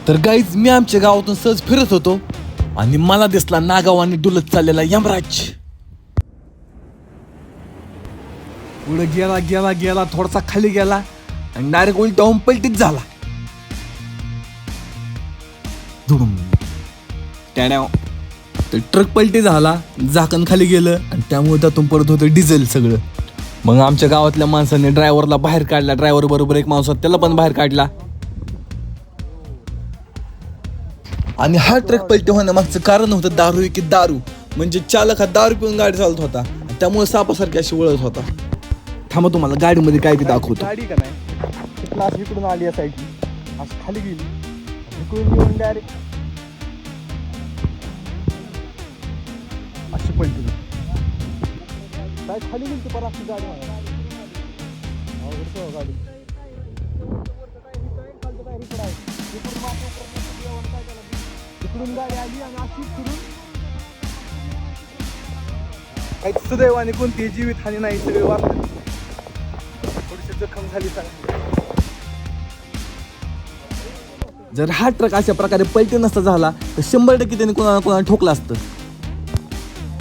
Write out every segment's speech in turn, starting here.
तर गाईज मी आमच्या गावातून सहज फिरत होतो आणि मला दिसला नागावाने डुलत चाललेला यमराज. पुढे गेला गेला गेला थोडासा खाली गेला आणि डायरेक्ट उलटा होऊन पलटीच झाला. धुडूम त्याने तर ट्रक पलटी झाला, झाकण खाली गेलं आणि त्यामुळे त्यातून पडत होतं डिझेल सगळं. मग आमच्या गावातल्या माणसाने ड्रायव्हरला बाहेर काढला. ड्रायव्हर बरोबर एक माणूस त्याला पण बाहेर काढला. आणि हा ट्रक पलटी होण्यामागचं कारण होतं दारू की दारू. म्हणजे चालक हा दारू पिऊन गाडी चालत होता, त्यामुळे सापासारखी अशी वळत होता. थांबा तुम्हाला गाडीमध्ये काय ते दाखवतो. गाडी का नाही क्लास इकडून आली या साईडची असं खाली गेली, इकडून येऊन डायरेक्ट अशी पलटी काय खाली गेली पर अशी गाडी गाडी इकडून गाडी आली आणि अशी फिरून काही सुदैवाने कोणतीही जीवितहानी नाही, सगळे वाचले, थोडीशी जखम झाली. जर हा ट्रक अशा प्रकारे पलटी नसता झाला तर 100% त्याने कोणाला कोणाला ठोकला असतं.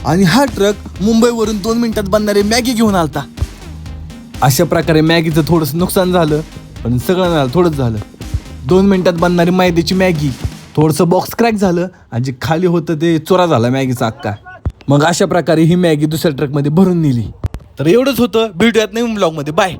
आणि हा ट्रक मुंबईवरून 2 मिनिटात बनणारे मॅगी घेऊन आलता. अशा प्रकारे मॅगीचं थोडंसं नुकसान झालं, पण सगळं झालं थोडंच झालं. 2 मिनिटात बनणारी मैद्याची मॅगी, थोडंसं बॉक्स क्रॅक झालं आणि जे खाली होतं ते चोरा झाला मॅगीचा अक्का. मग अशा प्रकारे ही मॅगी दुसऱ्या ट्रकमध्ये भरून नेली. तर एवढंच होतं. भेटूयात नवीन ब्लॉगमध्ये. बाय.